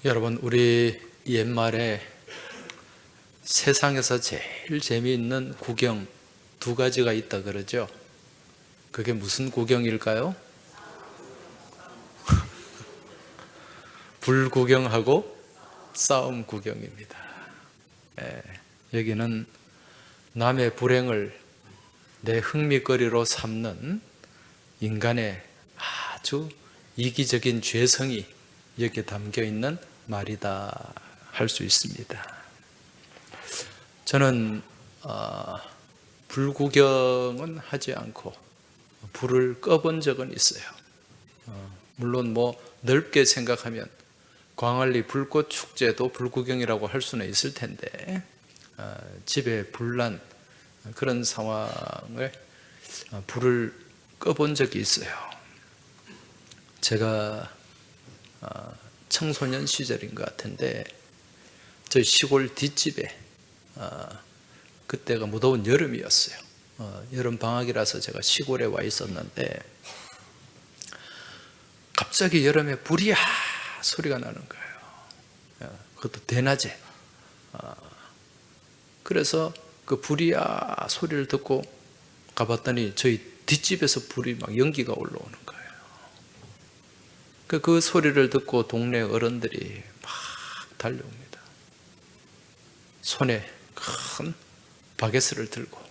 여러분, 우리 옛말에 세상에서 제일 재미있는 구경 두 가지가 있다 그러죠. 그게 무슨 구경일까요? 불 구경하고 싸움 구경입니다. 여기는 남의 불행을 내 흥미거리로 삼는 인간의 아주 이기적인 죄성이 여기에 담겨 있는 말이다 할 수 있습니다. 저는 불 구경은 하지 않고 불을 꺼본 적은 있어요. 물론 넓게 생각하면 광안리 불꽃 축제도 불 구경이라고 할 수는 있을 텐데 집에 불난 그런 상황을 불을 꺼본 적이 있어요. 제가 청소년 시절인 것 같은데 저희 시골 뒷집에 그때가 무더운 여름이었어요. 여름 방학이라서 제가 시골에 와 있었는데 갑자기 여름에 불이야 소리가 나는 거예요. 그것도 대낮에. 그래서 그 불이야 소리를 듣고 가봤더니 저희 뒷집에서 불이 막 연기가 올라오는 거예요. 그 소리를 듣고 동네 어른들이 막 달려옵니다. 손에 큰 바게스를 들고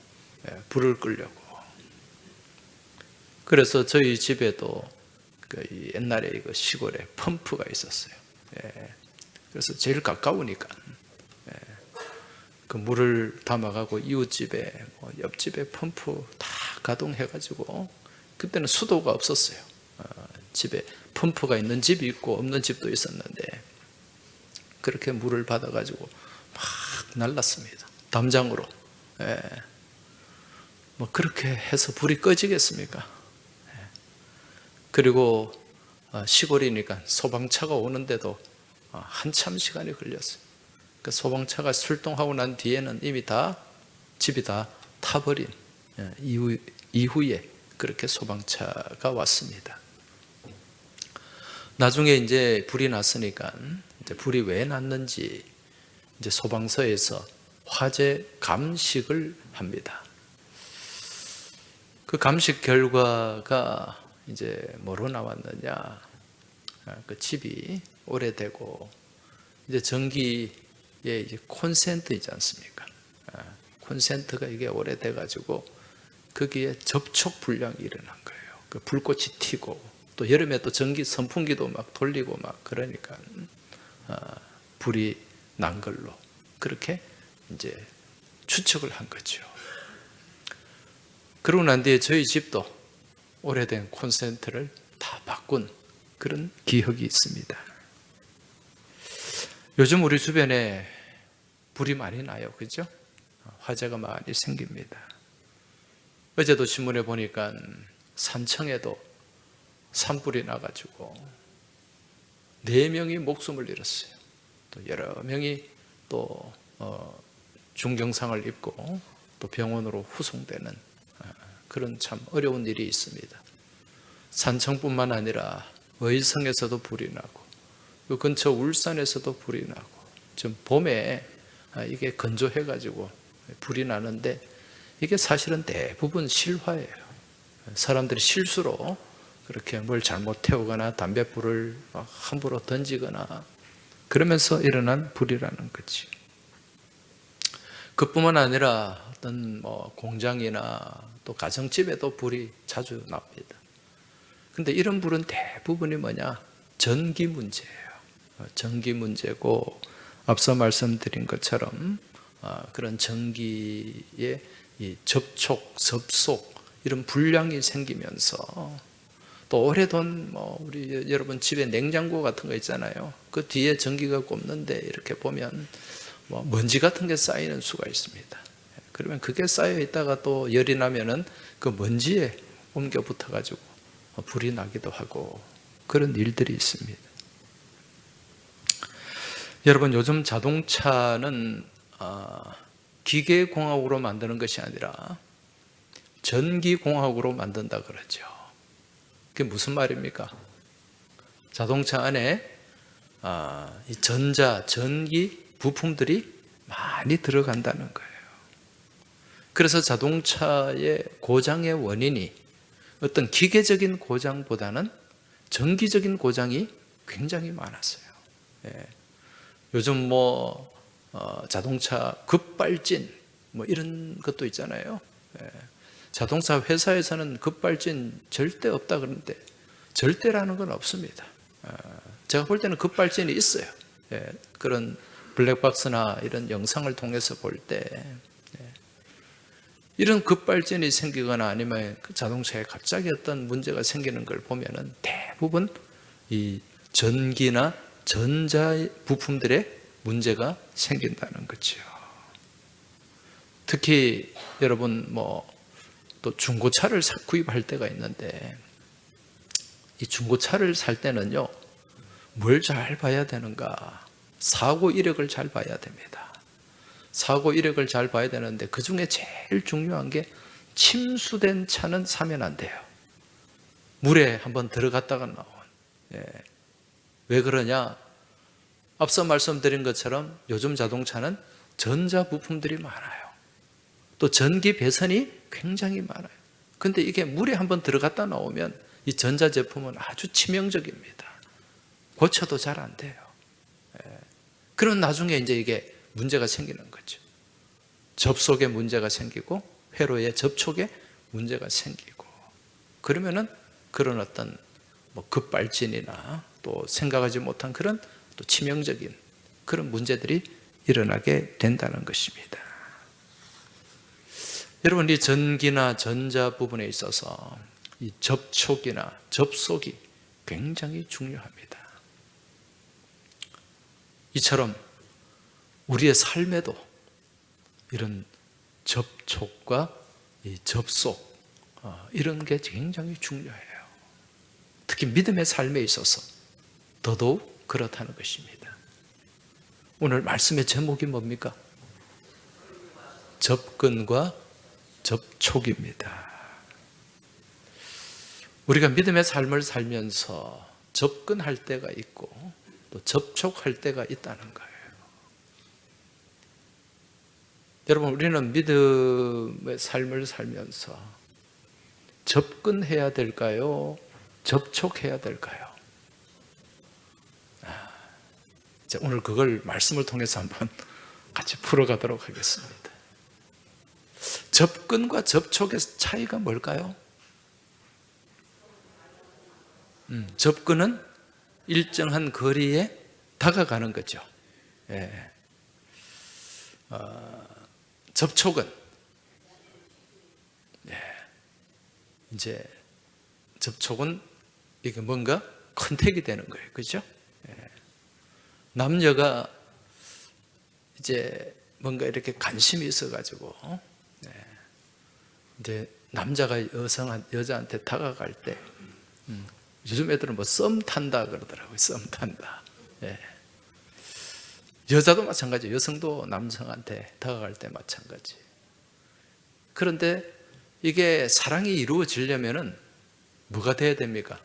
불을 끄려고. 그래서 저희 집에도 옛날에 시골에 펌프가 있었어요. 그래서 제일 가까우니까 그 물을 담아가고 이웃집에 옆집에 펌프 다 가동해가지고, 그때는 수도가 없었어요. 집에 펌프가 있는 집이 있고 없는 집도 있었는데 그렇게 물을 받아가지고 막 날랐습니다. 담장으로. 그렇게 해서 불이 꺼지겠습니까? 그리고 시골이니까 소방차가 오는데도 한참 시간이 걸렸어요. 그 소방차가 출동하고 난 뒤에는 이미 집이 다 타버린 이후에 그렇게 소방차가 왔습니다. 나중에 이제 불이 났으니까 이제 불이 왜 났는지 이제 소방서에서 화재 감식을 합니다. 그 감식 결과가 이제 뭐로 나왔느냐? 그 집이 오래되고 이제 전기에 이제 콘센트 있지 않습니까? 콘센트가 이게 오래돼 가지고 거기에 접촉 불량이 일어난 거예요. 그 불꽃이 튀고 또 여름에 또 전기 선풍기도 막 돌리고 막 그러니까 불이 난 걸로 그렇게 이제 추측을 한 거죠. 그러고 난 뒤에 저희 집도 오래된 콘센트를 다 바꾼 그런 기억이 있습니다. 요즘 우리 주변에 불이 많이 나요. 그죠? 화재가 많이 생깁니다. 어제도 신문에 보니까 산청에도 산불이 나가지고 4명이 목숨을 잃었어요. 또 여러 명이 또 중경상을 입고 또 병원으로 후송되는 그런 참 어려운 일이 있습니다. 산청뿐만 아니라 의성에서도 불이 나고 그 근처 울산에서도 불이 나고 지금 봄에 이게 건조해가지고 불이 나는데 이게 사실은 대부분 실화예요. 사람들이 실수로 그렇게 뭘 잘못 태우거나 담뱃불을 함부로 던지거나 그러면서 일어난 불이라는 거지. 그뿐만 아니라 어떤 공장이나 또 가정집에도 불이 자주 납니다. 근데 이런 불은 대부분이 뭐냐? 전기 문제예요. 전기 문제고 앞서 말씀드린 것처럼 그런 전기의 이 접촉, 접속 이런 불량이 생기면서 또 오래된 우리 여러분 집에 냉장고 같은 거 있잖아요. 그 뒤에 전기가 꼽는데 이렇게 보면 먼지 같은 게 쌓이는 수가 있습니다. 그러면 그게 쌓여 있다가 또 열이 나면은 그 먼지에 옮겨 붙어 가지고 불이 나기도 하고 그런 일들이 있습니다. 여러분, 요즘 자동차는 기계공학으로 만드는 것이 아니라 전기공학으로 만든다 그러죠. 그게 무슨 말입니까? 자동차 안에 이 전자, 전기 부품들이 많이 들어간다는 거예요. 그래서 자동차의 고장의 원인이 어떤 기계적인 고장보다는 전기적인 고장이 굉장히 많았어요. 예. 요즘 자동차 급발진 이런 것도 있잖아요. 예. 자동차 회사에서는 급발진 절대 없다 그러는데 절대라는 건 없습니다. 제가 볼 때는 급발진이 있어요. 예. 그런 블랙박스나 이런 영상을 통해서 볼 때 이런 급발진이 생기거나 아니면 그 자동차에 갑자기 어떤 문제가 생기는 걸 보면은 대부분 이 전기나 전자 부품들의 문제가 생긴다는 거죠. 특히 여러분 또 중고차를 구입할 때가 있는데 이 중고차를 살 때는요, 뭘 잘 봐야 되는가? 사고 이력을 잘 봐야 됩니다. 사고 이력을 잘 봐야 되는데 그 중에 제일 중요한 게 침수된 차는 사면 안 돼요. 물에 한번 들어갔다가 나온. 예. 왜 그러냐? 앞서 말씀드린 것처럼 요즘 자동차는 전자 부품들이 많아요. 또 전기 배선이 굉장히 많아요. 근데 이게 물에 한번 들어갔다 나오면 이 전자 제품은 아주 치명적입니다. 고쳐도 잘 안 돼요. 예. 그런 나중에 이제 이게 문제가 생기는 거죠. 접속에 문제가 생기고 회로의 접촉에 문제가 생기고 그러면은 그런 어떤 급발진이나 또 생각하지 못한 그런 또 치명적인 그런 문제들이 일어나게 된다는 것입니다. 여러분, 이 전기나 전자 부분에 있어서 이 접촉이나 접속이 굉장히 중요합니다. 이처럼 우리의 삶에도 이런 접촉과 이 접속 이런 게 굉장히 중요해요. 특히 믿음의 삶에 있어서 더더욱 그렇다는 것입니다. 오늘 말씀의 제목이 뭡니까? 접근과 접촉입니다. 우리가 믿음의 삶을 살면서 접근할 때가 있고 또 접촉할 때가 있다는 거예요. 여러분, 우리는 믿음의 삶을 살면서 접근해야 될까요? 접촉해야 될까요? 오늘 그걸 말씀을 통해서 한번 같이 풀어가도록 하겠습니다. 접근과 접촉의 차이가 뭘까요? 접근은 일정한 거리에 다가가는 거죠. 예. 접촉은 이제 접촉은 이게 뭔가 컨택이 되는 거예요, 그렇죠? 남녀가 이제 뭔가 이렇게 관심이 있어가지고 이제 남자가 여자한테 다가갈 때 요즘 애들은 썸 탄다 그러더라고요. 썸 탄다. 여자도 마찬가지예요. 여성도 남성한테 다가갈 때 마찬가지. 그런데 이게 사랑이 이루어지려면은 뭐가 돼야 됩니까?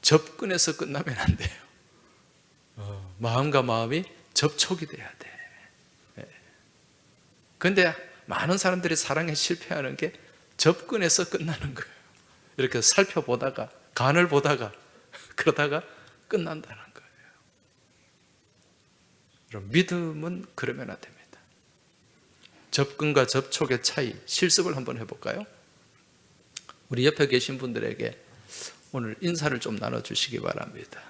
접근해서 끝나면 안 돼요. 마음과 마음이 접촉이 돼야 돼. 그런데 많은 사람들이 사랑에 실패하는 게 접근해서 끝나는 거예요. 이렇게 살펴보다가 간을 보다가 그러다가 끝난다는 거예요. 여러분, 믿음은 그러면 안 됩니다. 접근과 접촉의 차이, 실습을 한번 해볼까요? 우리 옆에 계신 분들에게 오늘 인사를 좀 나눠주시기 바랍니다.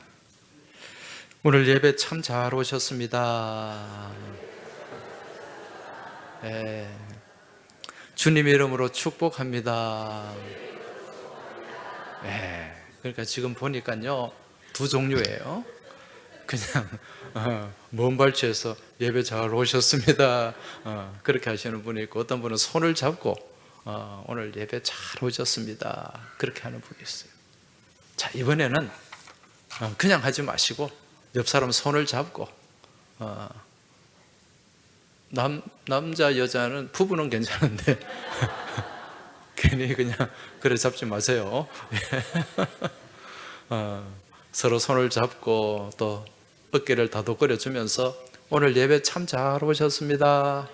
오늘 예배 참 잘 오셨습니다. 주님의 이름으로 축복합니다. 그러니까 지금 보니까요, 두 종류예요. 그냥 먼 발치에서 예배 잘 오셨습니다 그렇게 하시는 분이 있고, 어떤 분은 손을 잡고 오늘 예배 잘 오셨습니다 그렇게 하는 분이 있어요. 자, 이번에는 그냥 하지 마시고 옆 사람 손을 잡고, 남자 여자는 부부는 괜찮은데 괜히 그냥 그래 잡지 마세요. 서로 손을 잡고 또 어깨를 다독거려 주면서 오늘 예배 참 잘 오셨습니다.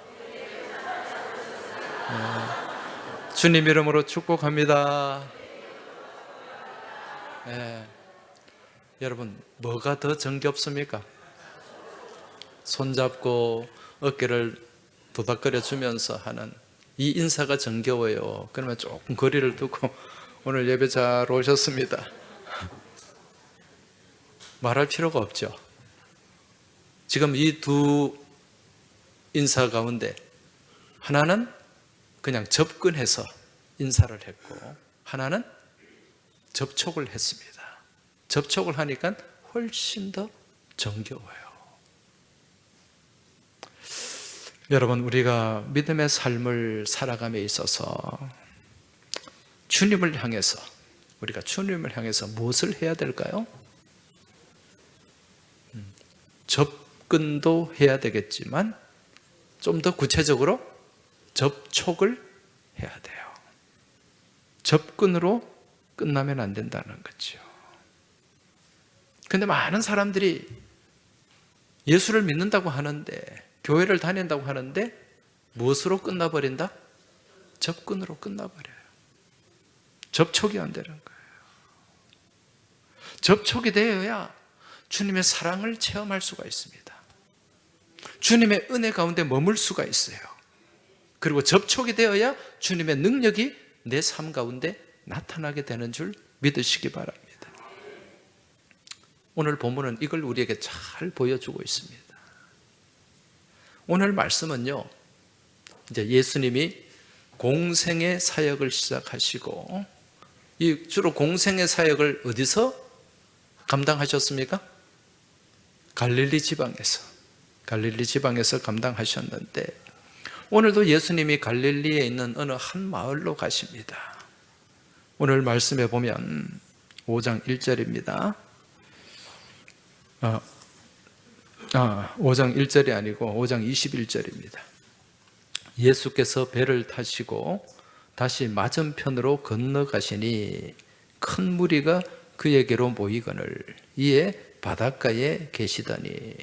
주님 이름으로 축복합니다. 네. 여러분, 뭐가 더 정겹습니까? 손잡고 어깨를 도닥거려 주면서 하는 이 인사가 정겨워요. 그러면 조금 거리를 두고 오늘 예배 잘 오셨습니다. 말할 필요가 없죠. 지금 이 두 인사 가운데 하나는 그냥 접근해서 인사를 했고 하나는 접촉을 했습니다. 접촉을 하니까 훨씬 더 정겨워요. 여러분, 우리가 믿음의 삶을 살아감에 있어서 주님을 향해서 우리가 주님을 향해서 무엇을 해야 될까요? 접근도 해야 되겠지만 좀 더 구체적으로 접촉을 해야 돼요. 접근으로 끝나면 안 된다는 거죠. 근데 많은 사람들이 예수를 믿는다고 하는데, 교회를 다닌다고 하는데 무엇으로 끝나버린다? 접근으로 끝나버려요. 접촉이 안 되는 거예요. 접촉이 되어야 주님의 사랑을 체험할 수가 있습니다. 주님의 은혜 가운데 머물 수가 있어요. 그리고 접촉이 되어야 주님의 능력이 내 삶 가운데 나타나게 되는 줄 믿으시기 바랍니다. 오늘 본문은 이걸 우리에게 잘 보여주고 있습니다. 오늘 말씀은요, 이제 예수님이 공생의 사역을 시작하시고, 이 주로 공생의 사역을 어디서 감당하셨습니까? 갈릴리 지방에서 감당하셨는데, 오늘도 예수님이 갈릴리에 있는 어느 한 마을로 가십니다. 오늘 말씀에 보면 5장 1절입니다. 5장 1절이 아니고 5장 21절입니다. 예수께서 배를 타시고 다시 맞은편으로 건너가시니 큰 무리가 그에게로 모이거늘 이에 바닷가에 계시더니,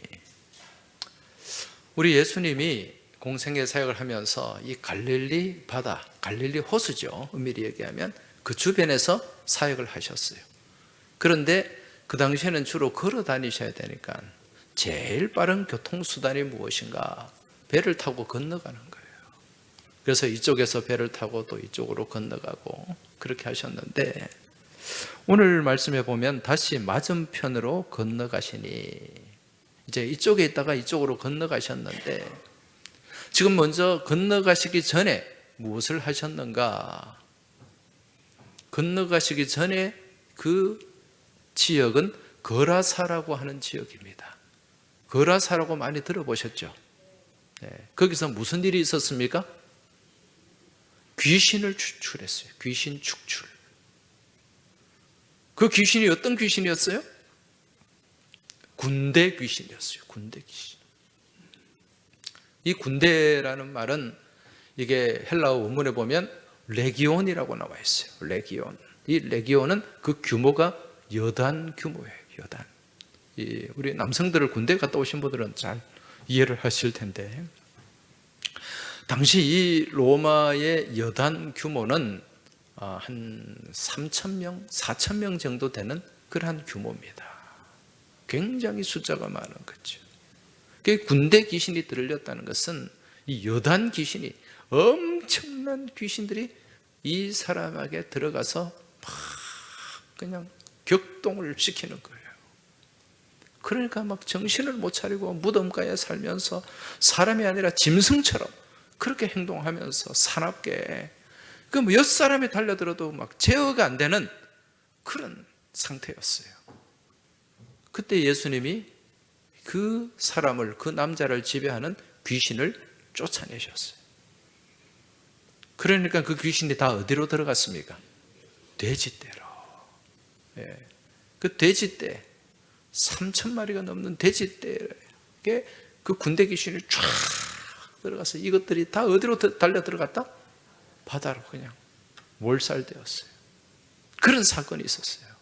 우리 예수님이 공생의 사역을 하면서 이 갈릴리 바다, 갈릴리 호수죠, 엄밀히 얘기하면 그 주변에서 사역을 하셨어요. 그런데 그 당시에는 주로 걸어 다니셔야 되니까 제일 빠른 교통수단이 무엇인가? 배를 타고 건너가는 거예요. 그래서 이쪽에서 배를 타고 또 이쪽으로 건너가고 그렇게 하셨는데, 오늘 말씀에 보면 다시 맞은편으로 건너가시니, 이제 이쪽에 있다가 이쪽으로 건너가셨는데, 지금 먼저 건너가시기 전에 무엇을 하셨는가? 건너가시기 전에 그 지역은 거라사라고 하는 지역입니다. 거라사라고 많이 들어보셨죠? 네. 거기서 무슨 일이 있었습니까? 귀신을 추출했어요. 귀신 축출. 그 귀신이 어떤 귀신이었어요? 군대 귀신이었어요. 군대 귀신. 이 군대라는 말은 이게 헬라어 원문에 보면 레기온이라고 나와 있어요. 레기온. 이 레기온은 그 규모가 여단 규모예요. 여단. 우리 남성들을 군대 갔다 오신 분들은 잘 이해를 하실 텐데, 당시 이 로마의 여단 규모는 한 3,000명, 4,000명 정도 되는 그러한 규모입니다. 굉장히 숫자가 많은 거죠. 군대 귀신이 들렸다는 것은 이 여단 귀신이, 엄청난 귀신들이 이 사람에게 들어가서 막 그냥 격동을 시키는 거예요. 그러니까 막 정신을 못 차리고 무덤가에 살면서 사람이 아니라 짐승처럼 그렇게 행동하면서 사납게, 그 몇 사람이 달려들어도 막 제어가 안 되는 그런 상태였어요. 그때 예수님이 그 사람을, 그 남자를 지배하는 귀신을 쫓아내셨어요. 그러니까 그 귀신이 다 어디로 들어갔습니까? 돼지떼로. 예. 그 돼지떼, 3,000마리가 넘는 돼지떼에 그 군대 귀신이 쫙 들어가서 이것들이 다 어디로 달려 들어갔다? 바다로 그냥 몰살되었어요. 그런 사건이 있었어요.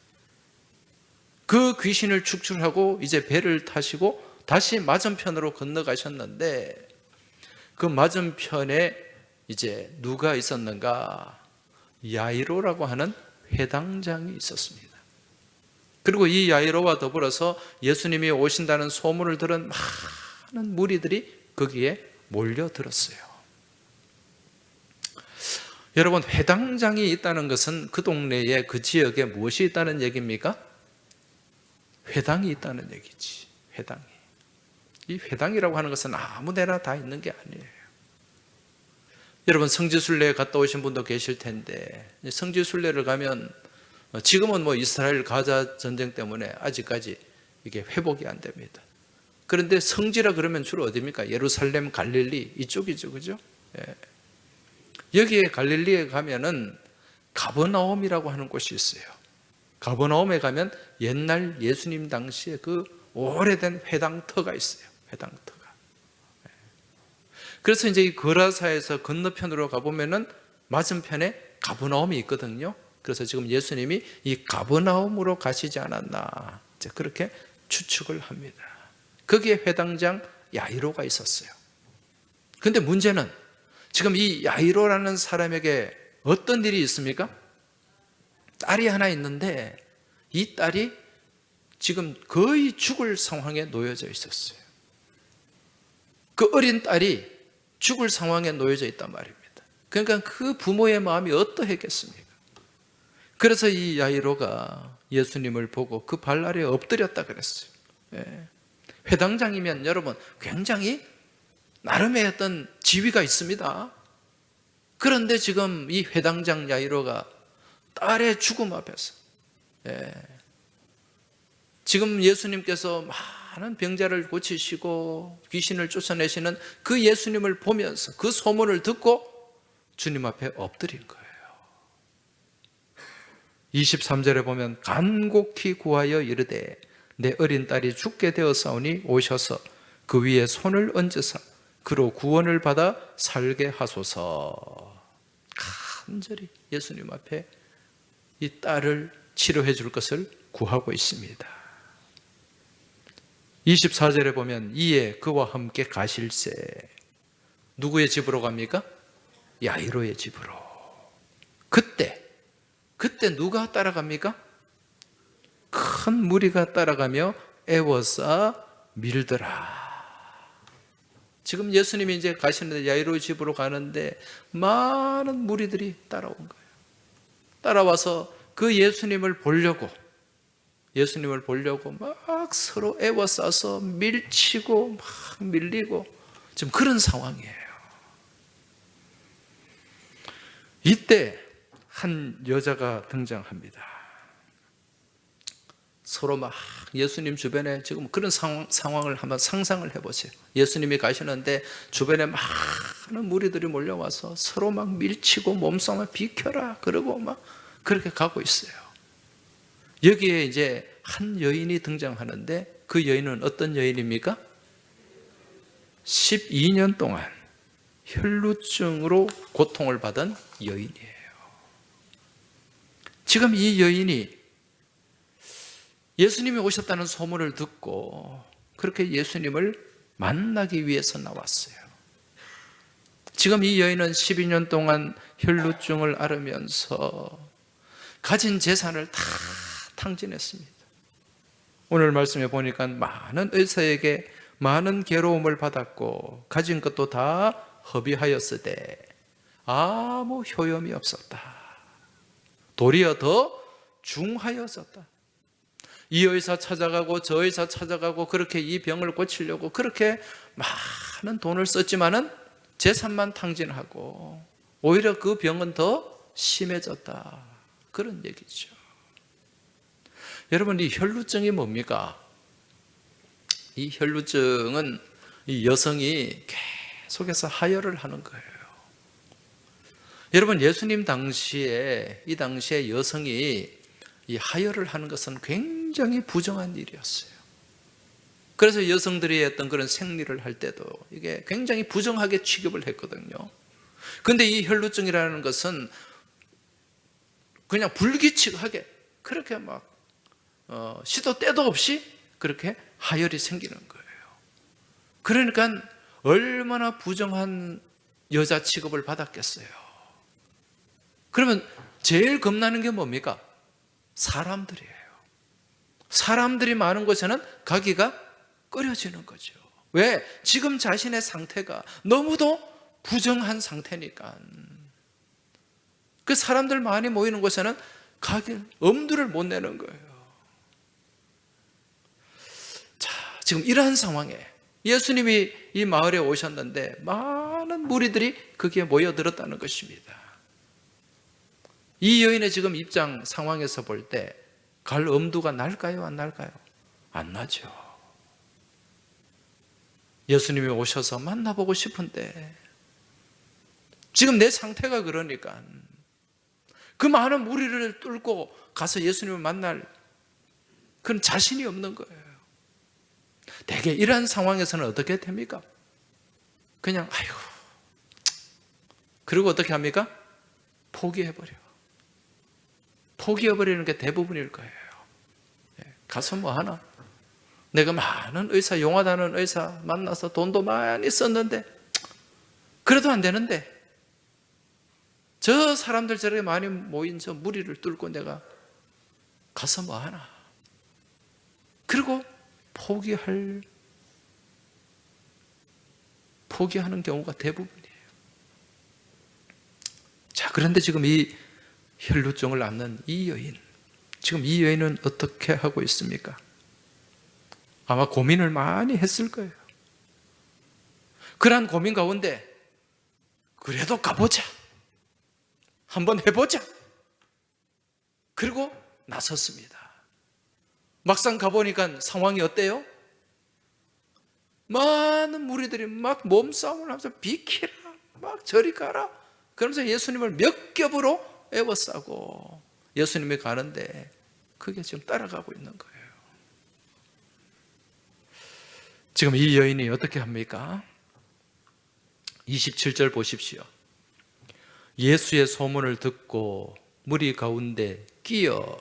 그 귀신을 축출하고 이제 배를 타시고 다시 맞은편으로 건너가셨는데, 그 맞은편에 이제 누가 있었는가? 야이로라고 하는 회당장이 있었습니다. 그리고 이 야이로와 더불어서 예수님이 오신다는 소문을 들은 많은 무리들이 거기에 몰려들었어요. 여러분, 회당장이 있다는 것은 그 동네에, 그 지역에 무엇이 있다는 얘기입니까? 회당이 있다는 얘기지. 회당이. 이 회당이라고 하는 것은 아무 데나 다 있는 게 아니에요. 여러분, 성지순례에 갔다 오신 분도 계실 텐데, 성지순례를 가면 지금은 뭐 이스라엘 가자 전쟁 때문에 아직까지 이게 회복이 안 됩니다. 그런데 성지라 그러면 주로 어디입니까? 예루살렘, 갈릴리 이쪽이죠, 그죠? 예. 여기에 갈릴리에 가면은 가버나움이라고 하는 곳이 있어요. 가버나움에 가면 옛날 예수님 당시에 그 오래된 회당터가 있어요. 회당터가. 그래서 이제 이 거라사에서 건너편으로 가보면은 맞은편에 가버나움이 있거든요. 그래서 지금 예수님이 이 가버나움으로 가시지 않았나, 이제 그렇게 추측을 합니다. 거기에 회당장 야이로가 있었어요. 근데 문제는 지금 이 야이로라는 사람에게 어떤 일이 있습니까? 딸이 하나 있는데 이 딸이 지금 거의 죽을 상황에 놓여져 있었어요. 그 어린 딸이 죽을 상황에 놓여져 있단 말입니다. 그러니까 그 부모의 마음이 어떠했겠습니까? 그래서 이 야이로가 예수님을 보고 그 발 아래에 엎드렸다 그랬어요. 예. 회당장이면 여러분 굉장히 나름의 어떤 지위가 있습니다. 그런데 지금 이 회당장 야이로가 딸의 죽음 앞에서, 지금 예수님께서 많은 병자를 고치시고 귀신을 쫓아내시는 그 예수님을 보면서 그 소문을 듣고 주님 앞에 엎드린 거예요. 23절에 보면 간곡히 구하여 이르되 내 어린 딸이 죽게 되었사오니 오셔서 그 위에 손을 얹으사 그로 구원을 받아 살게 하소서. 간절히 예수님 앞에 이 딸을 치료해 줄 것을 구하고 있습니다. 24절에 보면 이에 그와 함께 가실새. 누구의 집으로 갑니까? 야이로의 집으로. 그때 누가 따라갑니까? 큰 무리가 따라가며 애워싸 밀더라. 지금 예수님이 이제 가시는데, 야이로의 집으로 가는데 많은 무리들이 따라온 거예요. 따라와서 그 예수님을 보려고 막 서로 애워싸서 밀치고 막 밀리고 지금 그런 상황이에요. 이때 한 여자가 등장합니다. 서로 막 예수님 주변에 지금 그런 상황을 한번 상상을 해보세요. 예수님이 가시는데 주변에 많은 무리들이 몰려와서 서로 막 밀치고 몸싸움을 비켜라 그러고 막 그렇게 가고 있어요. 여기에 이제 한 여인이 등장하는데 그 여인은 어떤 여인입니까? 12년 동안 혈루증으로 고통을 받은 여인이에요. 지금 이 여인이 예수님이 오셨다는 소문을 듣고 그렇게 예수님을 만나기 위해서 나왔어요. 지금 이 여인은 12년 동안 혈루증을 앓으면서 가진 재산을 다 탕진했습니다. 오늘 말씀에 보니까 많은 의사에게 많은 괴로움을 받았고 가진 것도 다 허비하였으되 아무 효험이 없었다. 도리어 더 중하였었다. 이 의사 찾아가고 저 의사 찾아가고 그렇게 이 병을 고치려고 그렇게 많은 돈을 썼지만은 재산만 탕진하고 오히려 그 병은 더 심해졌다. 그런 얘기죠. 여러분, 이 혈루증이 뭡니까? 이 혈루증은 이 여성이 계속해서 하혈을 하는 거예요. 여러분, 예수님 당시에 이 당시에 여성이 이 하혈을 하는 것은 굉장히 부정한 일이었어요. 그래서 여성들이 했던 그런 생리를 할 때도 이게 굉장히 부정하게 취급을 했거든요. 그런데 이 혈루증이라는 것은 그냥 불규칙하게 그렇게 막 시도 때도 없이 그렇게 하혈이 생기는 거예요. 그러니까 얼마나 부정한 여자 취급을 받았겠어요. 그러면 제일 겁나는 게 뭡니까? 사람들이에요. 사람들이 많은 곳에는 가기가 꺼려지는 거죠. 왜? 지금 자신의 상태가 너무도 부정한 상태니까. 그 사람들 많이 모이는 곳에는 가기 엄두를 못 내는 거예요. 자, 지금 이러한 상황에 예수님이 이 마을에 오셨는데 많은 무리들이 거기에 모여들었다는 것입니다. 이 여인의 지금 입장 상황에서 볼 때 갈 엄두가 날까요? 안 날까요? 안 나죠. 예수님이 오셔서 만나보고 싶은데 지금 내 상태가 그러니까 그 많은 무리를 뚫고 가서 예수님을 만날 그런 자신이 없는 거예요. 대개 이러한 상황에서는 어떻게 됩니까? 그냥 아이고, 그리고 어떻게 합니까? 포기해버리는 게 대부분일 거예요. 가서 뭐 하나? 내가 많은 의사, 용하다는 의사 만나서 돈도 많이 썼는데 그래도 안 되는데 저 사람들 저렇게 많이 모인 저 무리를 뚫고 내가 가서 뭐 하나? 그리고 포기하는 경우가 대부분이에요. 자, 그런데 지금 이 혈루증을 앓는 이 여인, 지금 이 여인은 어떻게 하고 있습니까? 아마 고민을 많이 했을 거예요. 그러한 고민 가운데 그래도 가보자, 한번 해보자, 그리고 나섰습니다. 막상 가보니까 상황이 어때요? 많은 무리들이 막 몸싸움을 하면서 비키라, 막 저리 가라, 그러면서 예수님을 몇 겹으로 에워싸고 예수님이 가는데 그게 지금 따라가고 있는 거예요. 지금 이 여인이 어떻게 합니까? 27절 보십시오. 예수의 소문을 듣고 무리 가운데 끼어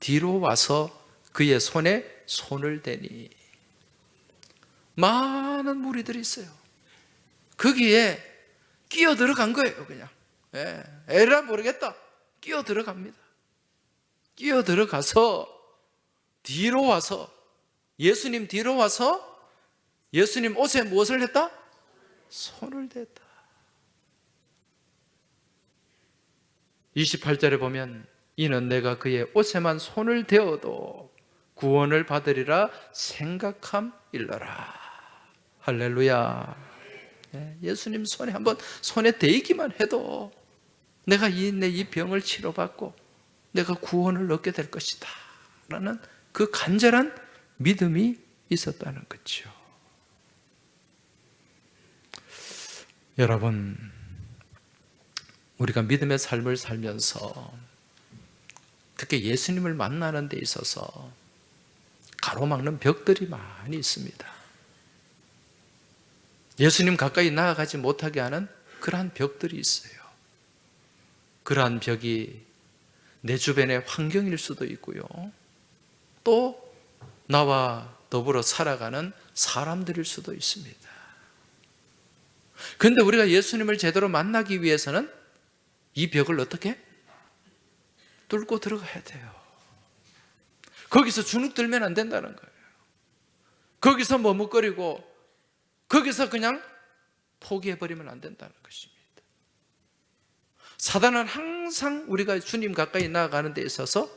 뒤로 와서 그의 손에 손을 대니, 많은 무리들이 있어요. 거기에 끼어 들어간 거예요. 그냥 에라 모르겠다, 끼어 들어갑니다. 끼어 들어가서 뒤로 와서, 예수님 뒤로 와서 예수님 옷에 무엇을 했다? 손을 댔다. 28절에 보면 이는 내가 그의 옷에만 손을 대어도 구원을 받으리라 생각함일러라. 할렐루야. 예수님 손에 한번 손에 대기만 해도 내가 이 병을 치료받고 내가 구원을 얻게 될 것이다 라는 그 간절한 믿음이 있었다는 거죠. 여러분, 우리가 믿음의 삶을 살면서 특히 예수님을 만나는 데 있어서 가로막는 벽들이 많이 있습니다. 예수님 가까이 나아가지 못하게 하는 그러한 벽들이 있어요. 그러한 벽이 내 주변의 환경일 수도 있고요, 또 나와 더불어 살아가는 사람들일 수도 있습니다. 그런데 우리가 예수님을 제대로 만나기 위해서는 이 벽을 어떻게? 뚫고 들어가야 돼요. 거기서 주눅 들면 안 된다는 거예요. 거기서 머뭇거리고 거기서 그냥 포기해버리면 안 된다는 것입니다. 사단은 항상 우리가 주님 가까이 나아가는 데 있어서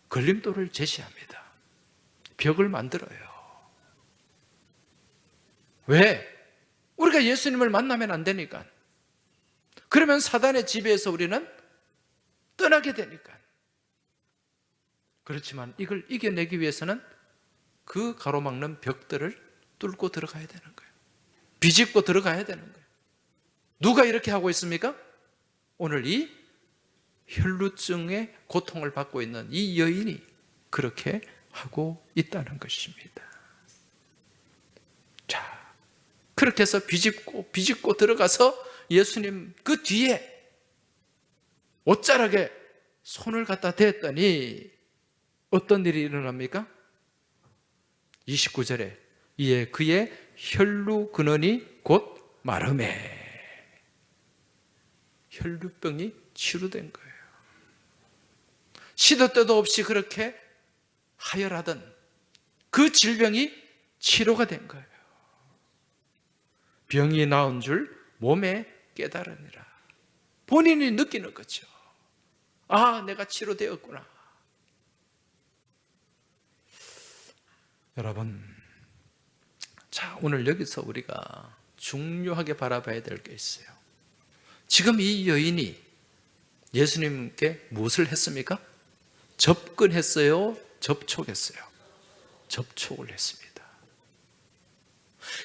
걸림돌을 제시합니다. 벽을 만들어요. 왜? 우리가 예수님을 만나면 안 되니까. 그러면 사단의 지배에서 우리는 떠나게 되니까. 그렇지만 이걸 이겨내기 위해서는 그 가로막는 벽들을 뚫고 들어가야 되는 거예요. 비집고 들어가야 되는 거예요. 누가 이렇게 하고 있습니까? 오늘 이 혈루증의 고통을 받고 있는 이 여인이 그렇게 하고 있다는 것입니다. 자, 그렇게 해서 비집고 들어가서 예수님 그 뒤에 옷자락에 손을 갖다 댔더니 어떤 일이 일어납니까? 29절에 이에 그의 혈루 근원이 곧 마름에, 혈루병이 치유된 거예요. 시도 때도 없이 그렇게 하혈하던 그 질병이 치료가 된 거예요. 병이 나은 줄 몸에 깨달으니라. 본인이 느끼는 거죠. 아, 내가 치료되었구나. 여러분, 자, 오늘 여기서 우리가 중요하게 바라봐야 될 게 있어요. 지금 이 여인이 예수님께 무엇을 했습니까? 접근했어요? 접촉했어요? 접촉을 했습니다.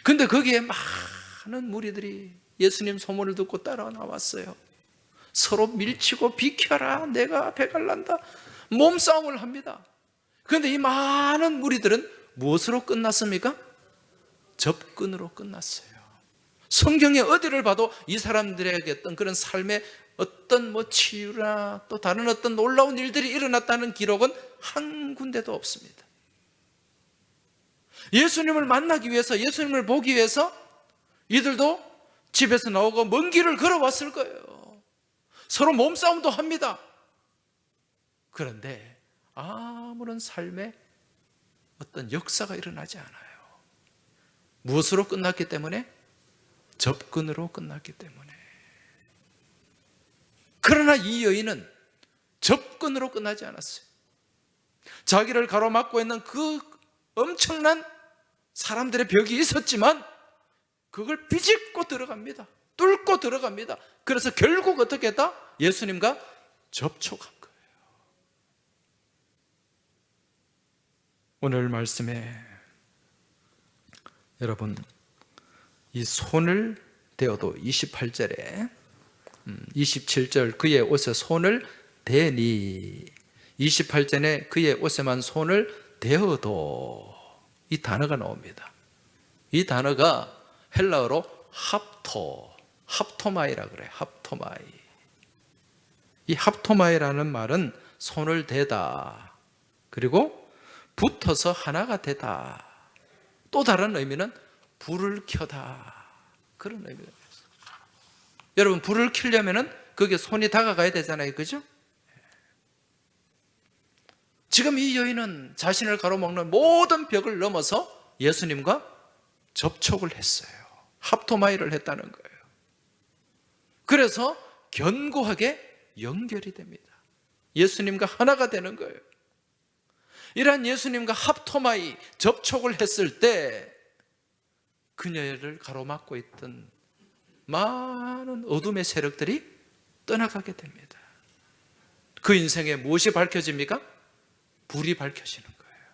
근데 거기에 많은 무리들이 예수님 소문을 듣고 따라 나왔어요. 서로 밀치고 비켜라, 내가 배갈난다, 몸싸움을 합니다. 그런데 이 많은 무리들은 무엇으로 끝났습니까? 접근으로 끝났어요. 성경에 어디를 봐도 이 사람들에게 어떤 그런 삶의 어떤 치유나 또 다른 어떤 놀라운 일들이 일어났다는 기록은 한 군데도 없습니다. 예수님을 만나기 위해서, 예수님을 보기 위해서 이들도 집에서 나오고 먼 길을 걸어왔을 거예요. 서로 몸싸움도 합니다. 그런데 아무런 삶의 어떤 역사가 일어나지 않아요. 무엇으로 끝났기 때문에? 접근으로 끝났기 때문에. 그러나 이 여인은 접근으로 끝나지 않았어요. 자기를 가로막고 있는 그 엄청난 사람들의 벽이 있었지만 그걸 비집고 들어갑니다. 뚫고 들어갑니다. 그래서 결국 어떻게 했다? 예수님과 접촉한 거예요. 오늘 말씀에 여러분, 이 손을 대어도 28절에 27절 그의 옷에 손을 대니, 28절에 그의 옷에만 손을 대어도, 이 단어가 나옵니다. 이 단어가 헬라어로 합토마이라 그래요. 합토마이. 이 합토마이라는 말은 손을 대다, 그리고 붙어서 하나가 되다, 또 다른 의미는 불을 켜다, 그런 의미가 있어요. 여러분, 불을 켜려면 거기에 손이 다가가야 되잖아요, 그죠? 지금 이 여인은 자신을 가로막는 모든 벽을 넘어서 예수님과 접촉을 했어요. 합토마이를 했다는 거예요. 그래서 견고하게 연결이 됩니다. 예수님과 하나가 되는 거예요. 이러한 예수님과 합토마이, 접촉을 했을 때 그녀를 가로막고 있던 많은 어둠의 세력들이 떠나가게 됩니다. 그 인생에 무엇이 밝혀집니까? 불이 밝혀지는 거예요.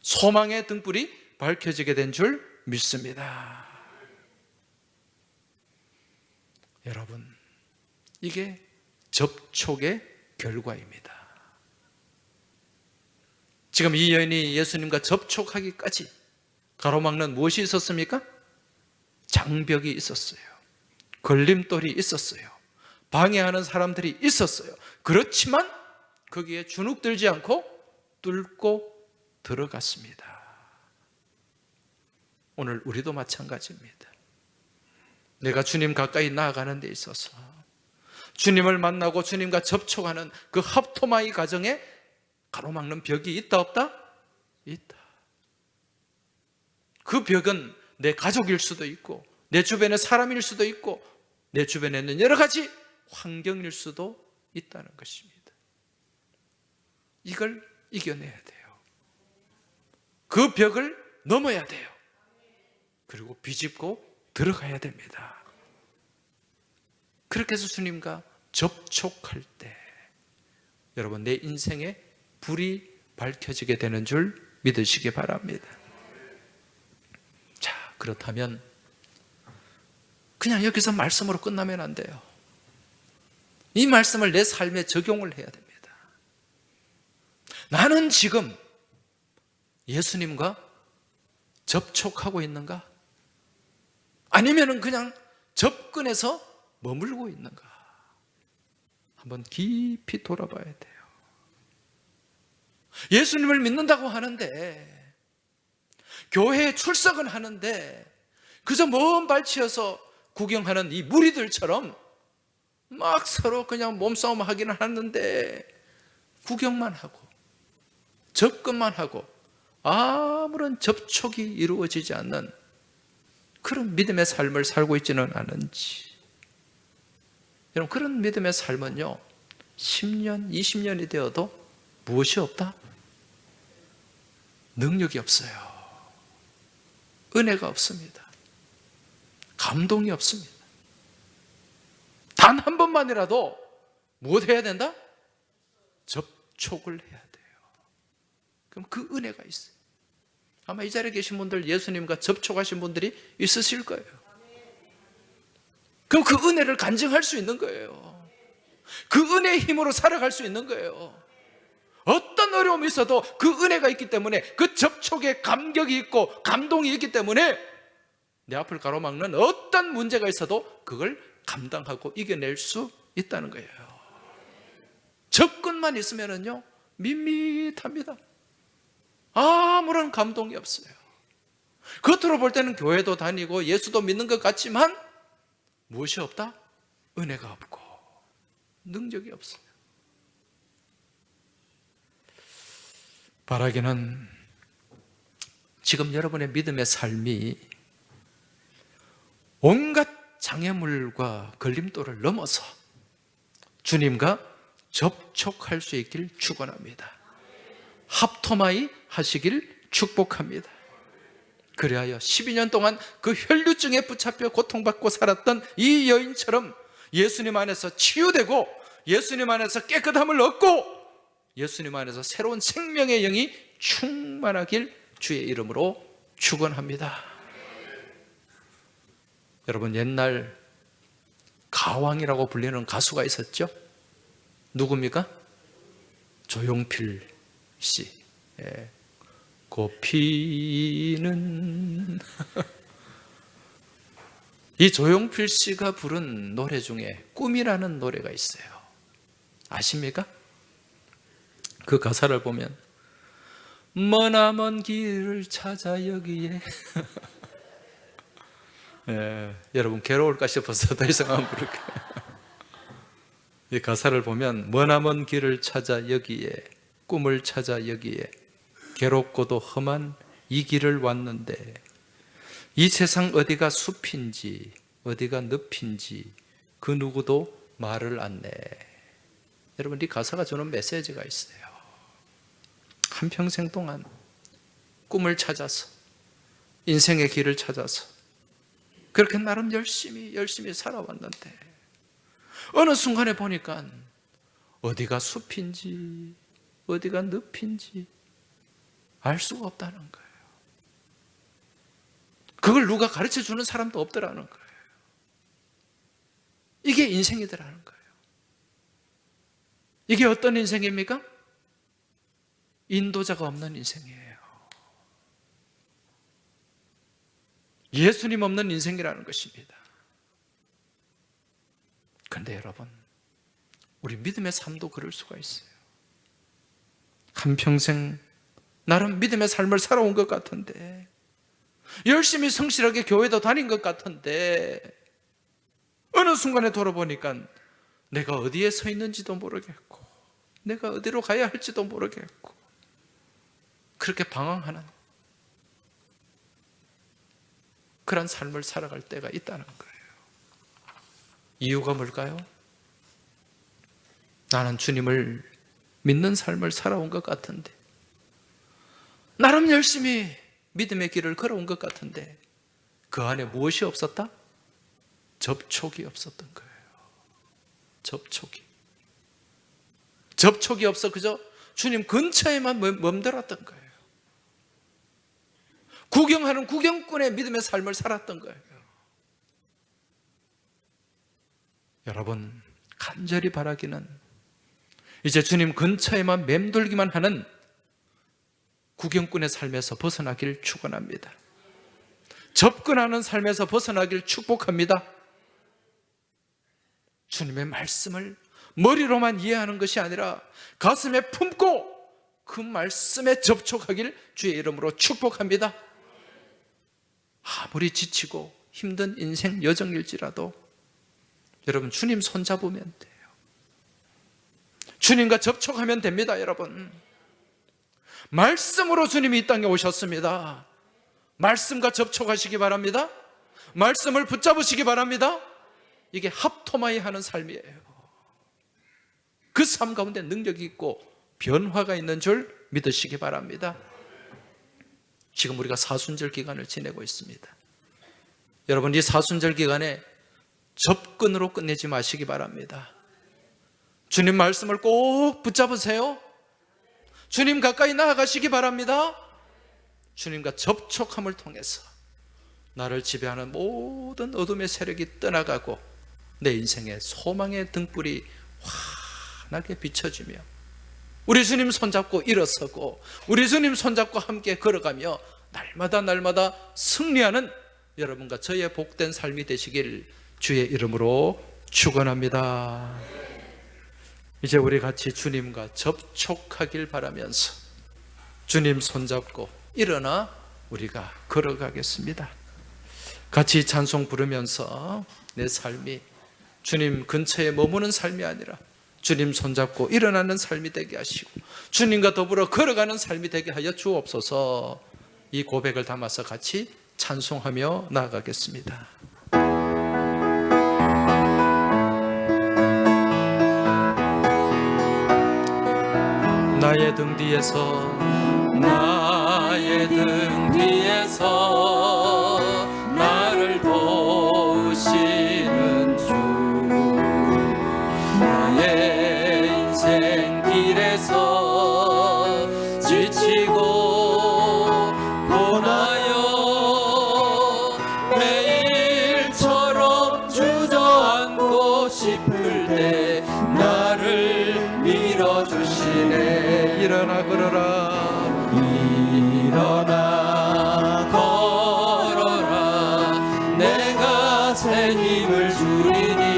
소망의 등불이 밝혀지게 된 줄 믿습니다. 여러분, 이게 접촉의 결과입니다. 지금 이 여인이 예수님과 접촉하기까지 가로막는 무엇이 있었습니까? 장벽이 있었어요. 걸림돌이 있었어요. 방해하는 사람들이 있었어요. 그렇지만 거기에 주눅들지 않고 뚫고 들어갔습니다. 오늘 우리도 마찬가지입니다. 내가 주님 가까이 나아가는 데 있어서 주님을 만나고 주님과 접촉하는 그 합토마이 과정에 가로막는 벽이 있다 없다? 있다. 그 벽은 내 가족일 수도 있고 내 주변의 사람일 수도 있고 내 주변에 있는 여러 가지 환경일 수도 있다는 것입니다. 이걸 이겨내야 돼요. 그 벽을 넘어야 돼요. 그리고 비집고 들어가야 됩니다. 그렇게 해서 주님과 접촉할 때 여러분, 내 인생에 불이 밝혀지게 되는 줄 믿으시기 바랍니다. 자, 그렇다면 그냥 여기서 말씀으로 끝나면 안 돼요. 이 말씀을 내 삶에 적용을 해야 됩니다. 나는 지금 예수님과 접촉하고 있는가? 아니면 그냥 접근해서 머물고 있는가? 한번 깊이 돌아봐야 돼요. 예수님을 믿는다고 하는데, 교회에 출석은 하는데 그저 먼 발치여서 구경하는 이 무리들처럼 막 서로 그냥 몸싸움 하기는 하는데 구경만 하고 접근만 하고 아무런 접촉이 이루어지지 않는 그런 믿음의 삶을 살고 있지는 않은지. 여러분, 그런 믿음의 삶은요, 10년, 20년이 되어도 무엇이 없다? 능력이 없어요. 은혜가 없습니다. 감동이 없습니다. 단 한 번만이라도 무엇 해야 된다? 접촉을 해야 돼요. 그럼 그 은혜가 있어요. 아마 이 자리에 계신 분들, 예수님과 접촉하신 분들이 있으실 거예요. 그럼 그 은혜를 간증할 수 있는 거예요. 그 은혜의 힘으로 살아갈 수 있는 거예요. 어떤 어려움이 있어도 그 은혜가 있기 때문에, 그 접촉에 감격이 있고 감동이 있기 때문에 내 앞을 가로막는 어떤 문제가 있어도 그걸 감당하고 이겨낼 수 있다는 거예요. 접근만 있으면요 밋밋합니다. 아무런 감동이 없어요. 겉으로 볼 때는 교회도 다니고 예수도 믿는 것 같지만 무엇이 없다? 은혜가 없고 능력이 없어요. 바라기는 지금 여러분의 믿음의 삶이 온갖 장애물과 걸림돌을 넘어서 주님과 접촉할 수 있길 축원합니다. 합토마이 하시길 축복합니다. 그리하여 12년 동안 그 혈류증에 붙잡혀 고통받고 살았던 이 여인처럼 예수님 안에서 치유되고 예수님 안에서 깨끗함을 얻고 예수님 안에서 새로운 생명의 영이 충만하길 주의 이름으로 축원합니다. 여러분, 옛날 가왕이라고 불리는 가수가 있었죠? 누굽니까? 조용필 씨. 예. 꽃피는 이 조용필 씨가 부른 노래 중에 꿈이라는 노래가 있어요. 아십니까? 그 가사를 보면 머나먼 길을 찾아 여기에 예, 여러분 괴로울까 싶어서 더 이상 안 부를게요. 이 가사를 보면 머나먼 길을 찾아 여기에 꿈을 찾아 여기에 괴롭고도 험한 이 길을 왔는데 이 세상 어디가 숲인지 어디가 늪인지 그 누구도 말을 안 내. 여러분, 이 가사가 주는 메시지가 있어요. 한평생 동안 꿈을 찾아서 인생의 길을 찾아서 그렇게 나름 열심히 살아왔는데 어느 순간에 보니까 어디가 숲인지 어디가 늪인지 알 수가 없다는 거예요. 그걸 누가 가르쳐 주는 사람도 없더라는 거예요. 이게 인생이더라는 거예요. 이게 어떤 인생입니까? 인도자가 없는 인생이에요. 예수님 없는 인생이라는 것입니다. 그런데 여러분, 우리 믿음의 삶도 그럴 수가 있어요. 한평생 나름 믿음의 삶을 살아온 것 같은데, 열심히 성실하게 교회도 다닌 것 같은데 어느 순간에 돌아보니까 내가 어디에 서 있는지도 모르겠고 내가 어디로 가야 할지도 모르겠고 그렇게 방황하는 그런 삶을 살아갈 때가 있다는 거예요. 이유가 뭘까요? 나는 주님을 믿는 삶을 살아온 것 같은데, 나름 열심히 믿음의 길을 걸어온 것 같은데 그 안에 무엇이 없었다? 접촉이 없었던 거예요. 접촉이 없어 그저 주님 근처에만 멈들었던 거예요. 구경하는 구경꾼의 믿음의 삶을 살았던 거예요. 여러분, 간절히 바라기는 이제 주님 근처에만 맴돌기만 하는 구경꾼의 삶에서 벗어나길 축원합니다. 접근하는 삶에서 벗어나길 축복합니다. 주님의 말씀을 머리로만 이해하는 것이 아니라 가슴에 품고 그 말씀에 접촉하길 주의 이름으로 축복합니다. 아무리 지치고 힘든 인생 여정일지라도 여러분 주님 손잡으면 돼요. 주님과 접촉하면 됩니다. 여러분, 말씀으로 주님이 이 땅에 오셨습니다. 말씀과 접촉하시기 바랍니다. 말씀을 붙잡으시기 바랍니다. 이게 합토마이 하는 삶이에요. 그 삶 가운데 능력이 있고 변화가 있는 줄 믿으시기 바랍니다. 지금 우리가 사순절 기간을 지내고 있습니다. 여러분, 이 사순절 기간에 접근으로 끝내지 마시기 바랍니다. 주님 말씀을 꼭 붙잡으세요. 주님 가까이 나아가시기 바랍니다. 주님과 접촉함을 통해서 나를 지배하는 모든 어둠의 세력이 떠나가고 내 인생의 소망의 등불이 환하게 비춰지며 우리 주님 손잡고 일어서고 우리 주님 손잡고 함께 걸어가며 날마다 승리하는 여러분과 저의 복된 삶이 되시길 주의 이름으로 축원합니다. 이제 우리 같이 주님과 접촉하길 바라면서 주님 손잡고 일어나 우리가 걸어가겠습니다. 같이 찬송 부르면서 내 삶이 주님 근처에 머무는 삶이 아니라 주님 손잡고 일어나는 삶이 되게 하시고 주님과 더불어 걸어가는 삶이 되게 하여 주옵소서. 이 고백을 담아서 같이 찬송하며 나아가겠습니다. 나의 등 뒤에서 나를 도우시는 주, 나의 인생 길에서 지치고 고나여 매일처럼 주저앉고 싶을 때 나를 밀어주시네. 일어나 걸어라, 일어나 걸어라, 내가 새 힘을 주리니.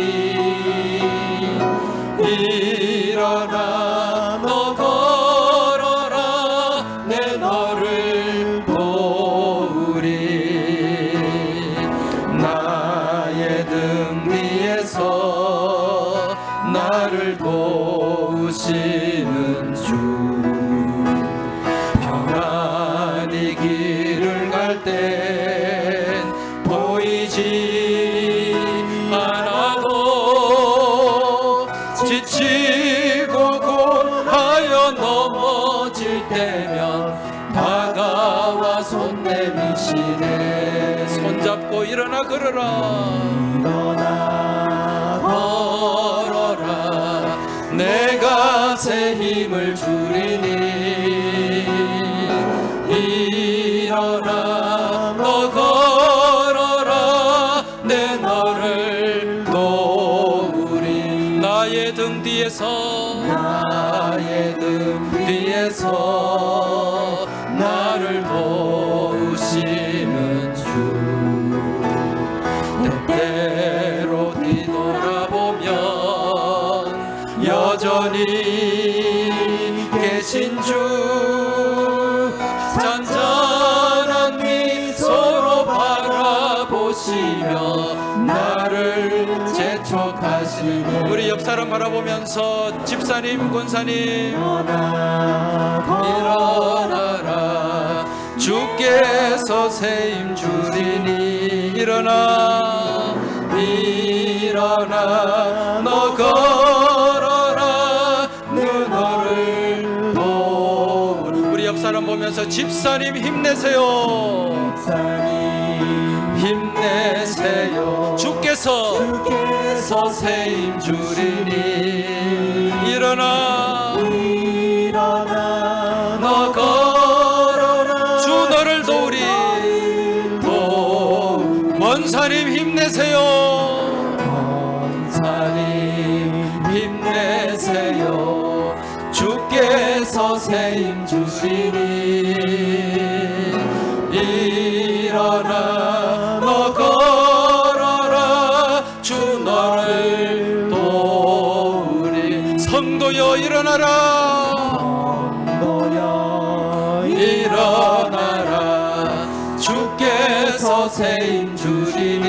일어나 너 걸어라, 내 너를 도우리. 나의 등 위에서 나를 도우시는 주, 평안히 길을 갈 땐 보이지 않아도 지치고 고하여 넘어질 때면 다가와 손 내미시네. 손잡고 일어나 걸어라, 일어나 걸어라, 내가 새 힘을 주리니. 일어나 너 걸어라, 내 너를 도우리. 나의 등 뒤에서 나를 도우시는 주, 때때로 뒤돌아보면 여전히 계신 주, 잔잔한 미소로 바라보시며 나를 재촉하시네. 우리 옆 사람 바라보면서 집사님, 권사님, 일어나라, 주께서 새 힘 주리니. 일어나 너 걸어라, 내 너를 도우리. 우리 옆 사람 보면서 집사님 힘내세요. 힘내세요. 주께서 새 힘 주리니. 일어나 너 걸어라, 주 너를 도우리. 권사님 힘내세요. 권사님 힘내세요. 주께서 새 힘 주시니. 일어나 너 걸어라, 주 너를 도우리. 성도여 일어나라, 성도여 주께서 세임 주리니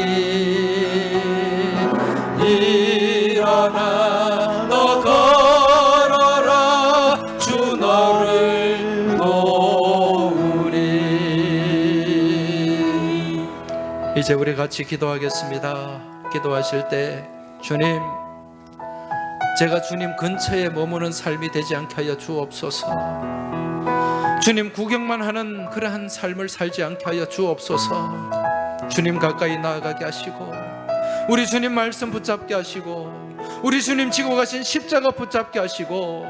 일어나 너 걸어라 주 너를 도우리. 이제 우리 같이 기도하겠습니다. 기도하실 때 주님, 제가 주님 근처에 머무는 삶이 되지 않게 하여 주옵소서. 주님 구경만 하는 그러한 삶을 살지 않게 하여 주옵소서. 주님 가까이 나아가게 하시고 우리 주님 말씀 붙잡게 하시고 우리 주님 지고 가신 십자가 붙잡게 하시고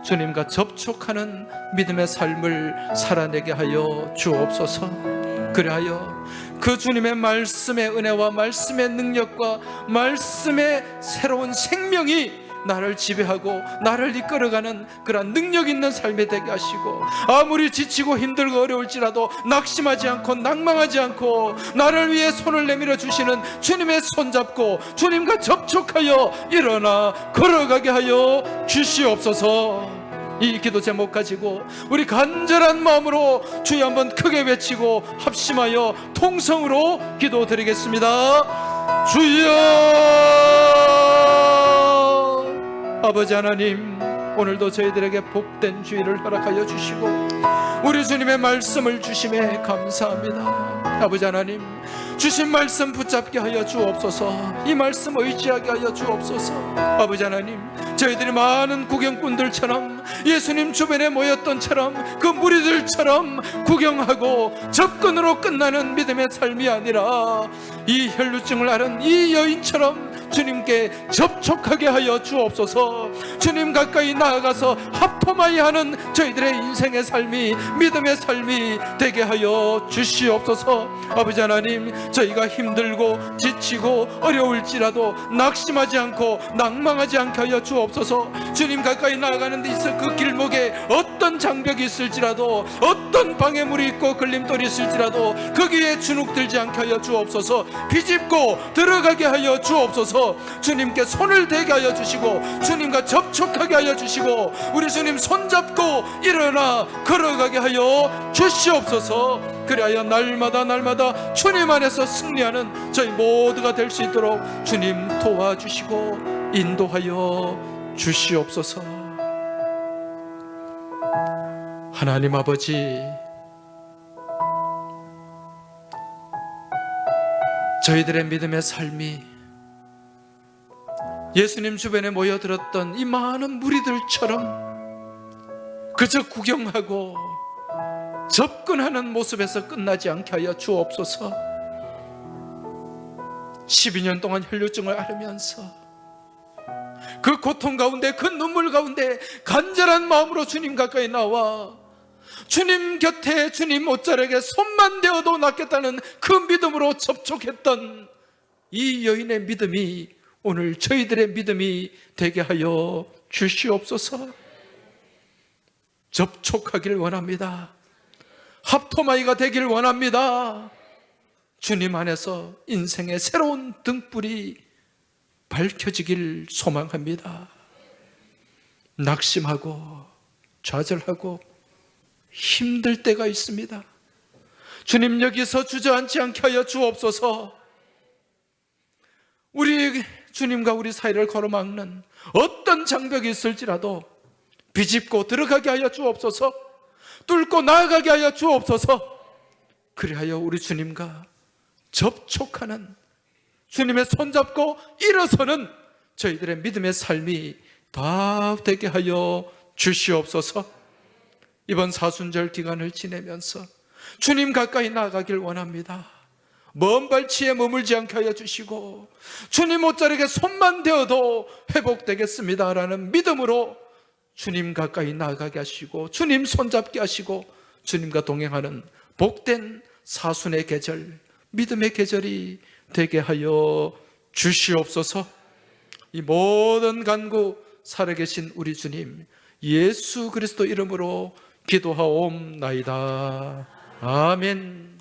주님과 접촉하는 믿음의 삶을 살아내게 하여 주옵소서. 그리하여 그 주님의 말씀의 은혜와 말씀의 능력과 말씀의 새로운 생명이 나를 지배하고 나를 이끌어가는 그런 능력 있는 삶이 되게 하시고 아무리 지치고 힘들고 어려울지라도 낙심하지 않고 낭망하지 않고 나를 위해 손을 내밀어 주시는 주님의 손 잡고 주님과 접촉하여 일어나 걸어가게 하여 주시옵소서. 이 기도 제목 가지고 우리 간절한 마음으로 주여 한번 크게 외치고 합심하여 통성으로 기도드리겠습니다. 주여! 아버지 하나님, 오늘도 저희들에게 복된 주일을 허락하여 주시고 우리 주님의 말씀을 주심에 감사합니다. 아버지 하나님, 주신 말씀 붙잡게 하여 주옵소서. 이 말씀 의지하게 하여 주옵소서. 아버지 하나님, 저희들이 많은 구경꾼들처럼 예수님 주변에 모였던처럼 그 무리들처럼 구경하고 접근으로 끝나는 믿음의 삶이 아니라 이 혈루증을 앓은 이 여인처럼 주님께 접촉하게 하여 주옵소서. 주님 가까이 나아가서 하품하여 하는 저희들의 인생의 삶이 믿음의 삶이 되게 하여 주시옵소서. 아버지 하나님, 저희가 힘들고 지치고 어려울지라도 낙심하지 않고 낭망하지 않게 하여 주옵소서. 주님 가까이 나아가는 데 있어 그 길목에 어떤 장벽이 있을지라도 어떤 방해물이 있고 걸림돌이 있을지라도 거기에 주눅들지 않게 하여 주옵소서. 비집고 들어가게 하여 주옵소서. 주님께 손을 대게 하여 주시고 주님과 접촉하게 하여 주시고 우리 주님 손잡고 일어나 걸어가게 하여 주시옵소서. 그리하여 날마다 주님 안에서 승리하는 저희 모두가 될 수 있도록 주님 도와주시고 인도하여 주시옵소서. 하나님 아버지, 저희들의 믿음의 삶이 예수님 주변에 모여들었던 이 많은 무리들처럼 그저 구경하고 접근하는 모습에서 끝나지 않게 하여 주옵소서. 12년 동안 혈루증을 앓으면서 그 고통 가운데 그 눈물 가운데 간절한 마음으로 주님 가까이 나와 주님 곁에 주님 옷자락에 손만 대어도 낫겠다는 그 믿음으로 접촉했던 이 여인의 믿음이 오늘 저희들의 믿음이 되게 하여 주시옵소서. 접촉하길 원합니다. 합토마이가 되길 원합니다. 주님 안에서 인생의 새로운 등불이 밝혀지길 소망합니다. 낙심하고 좌절하고 힘들 때가 있습니다. 주님, 여기서 주저앉지 않게 하여 주옵소서. 우리 주님과 우리 사이를 가로막는 어떤 장벽이 있을지라도 비집고 들어가게 하여 주옵소서. 뚫고 나아가게 하여 주옵소서. 그리하여 우리 주님과 접촉하는, 주님의 손잡고 일어서는 저희들의 믿음의 삶이 다 되게 하여 주시옵소서. 이번 사순절 기간을 지내면서 주님 가까이 나아가길 원합니다. 먼 발치에 머물지 않게 하여 주시고 주님 옷자락에 손만 대어도 회복되겠습니다 라는 믿음으로 주님 가까이 나아가게 하시고 주님 손잡게 하시고 주님과 동행하는 복된 사순의 계절, 믿음의 계절이 되게 하여 주시옵소서. 이 모든 간구 살아계신 우리 주님 예수 그리스도 이름으로 기도하옵나이다. 아멘.